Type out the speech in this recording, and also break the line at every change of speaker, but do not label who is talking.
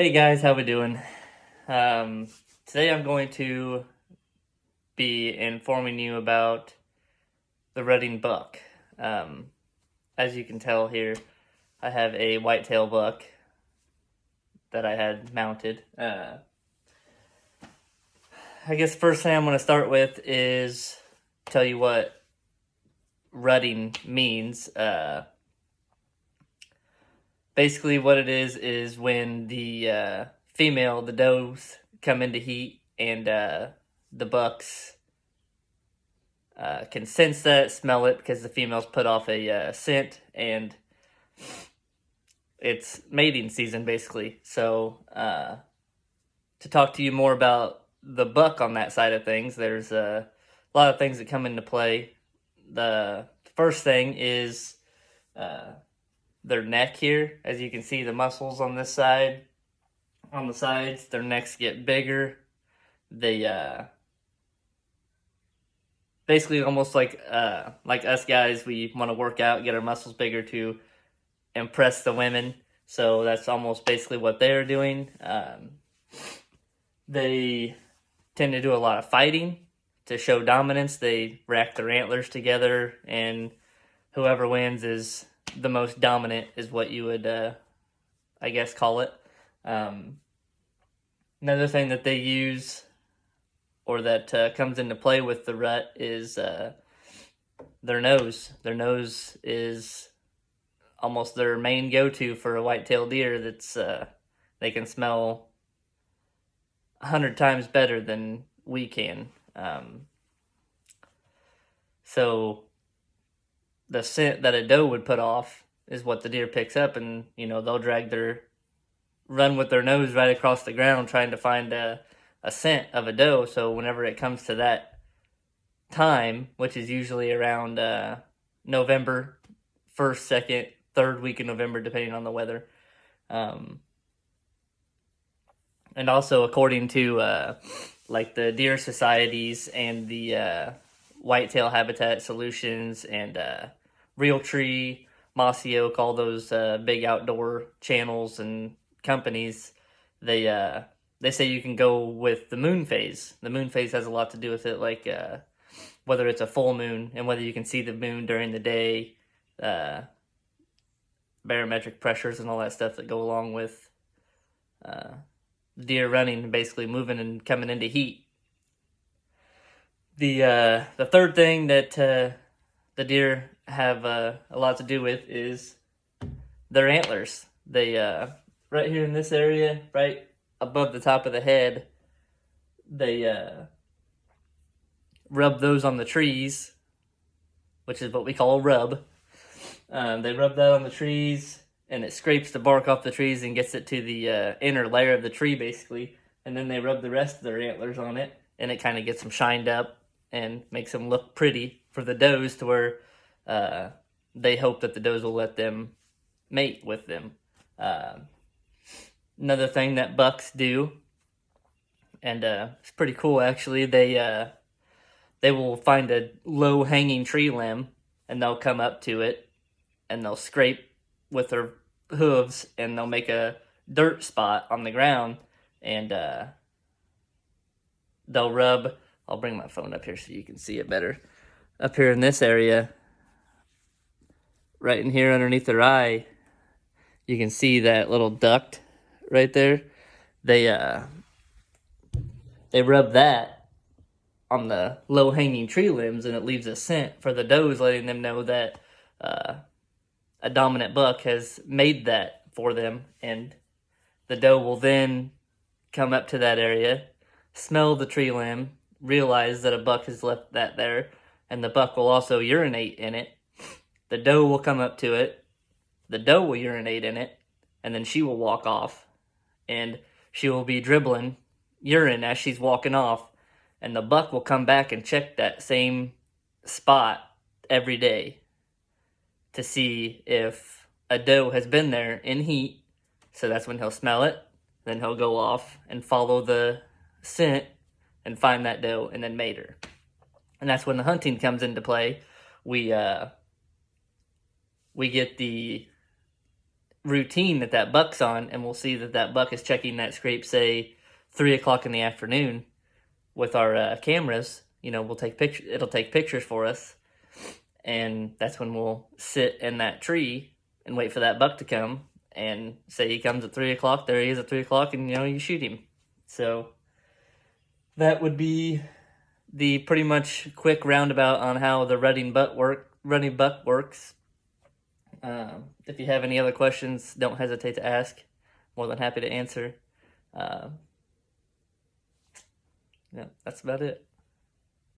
Hey guys, how we doing? Today I'm going to be informing you about the Rutting buck. Um, as you can tell here, I have a whitetail buck that I had mounted. I guess first thing I'm going to start with is tell you what rutting means. Basically, what it is when the female, the does, come into heat and the bucks can sense that, smell it, because the females put off a scent, and it's mating season basically. So, to talk to you more about the buck on that side of things, there's a lot of things that come into play. The first thing is uh, their neck here. As you can see, the muscles on this side, on the sides, their necks get bigger. They basically almost like us guys, we want to work out, get our muscles bigger to impress the women. So that's almost basically what they're doing. They tend to do a lot of fighting to show dominance. They rack their antlers together, and whoever wins is the most dominant, is what you would, I guess, call it. Um, Another thing that they use, or that comes into play with the rut, is their nose. Their nose is almost their main go-to for a white-tailed deer. That's they can smell 100 times better than we can. So the scent that a doe would put off is what the deer picks up, and they'll run with their nose right across the ground trying to find a scent of a doe. So whenever it comes to that time, which is usually around November 1st, 2nd, 3rd week in November, depending on the weather. And also, according to like the deer societies and the Whitetail Habitat Solutions and Realtree, Mossy Oak, all those big outdoor channels and companies, they say you can go with the moon phase. The moon phase has a lot to do with it, like whether it's a full moon and whether you can see the moon during the day, barometric pressures and all that stuff that go along with deer running, basically moving and coming into heat. The third thing that the deer have a lot to do with is their antlers. They right here in this area, right above the top of the head, they rub those on the trees, which is what we call a rub. They rub that on the trees, and it scrapes the bark off the trees and gets it to the inner layer of the tree, basically. And then they rub the rest of their antlers on it, and it kind of gets them shined up and makes them look pretty for the does, to where they hope that the does will let them mate with them. Another thing that bucks do, and it's pretty cool actually, they will find a low hanging tree limb, and they'll come up to it, and they'll scrape with their hooves, and they'll make a dirt spot on the ground, and they'll rub. I'll bring my phone up here so you can see it better. Up here in this area, right in here underneath their eye, you can see that little duct right there. They rub that on the low hanging tree limbs, and it leaves a scent for the does, letting them know that a dominant buck has made that for them, and the doe will then come up to that area, smell the tree limb, realize that a buck has left that there, and the buck will also urinate in it. The doe will come up to it, the doe will urinate in it, and then she will walk off, and she will be dribbling urine as she's walking off, and the buck will come back and check that same spot every day to see if a doe has been there in heat. So that's when he'll smell it. Then he'll go off and follow the scent and find that doe and then mate her. And that's when the hunting comes into play. We get the routine that buck's on, and we'll see that buck is checking that scrape, say 3 o'clock in the afternoon, with our cameras. We'll take pictures. It'll take pictures for us, and that's when we'll sit in that tree and wait for that buck to come. And say he comes at 3 o'clock, there he is at 3 o'clock, and you shoot him. So that would be the pretty much quick roundabout on how the rutting buck works. If you have any other questions, don't hesitate to ask. More than happy to answer. Yeah, that's about it.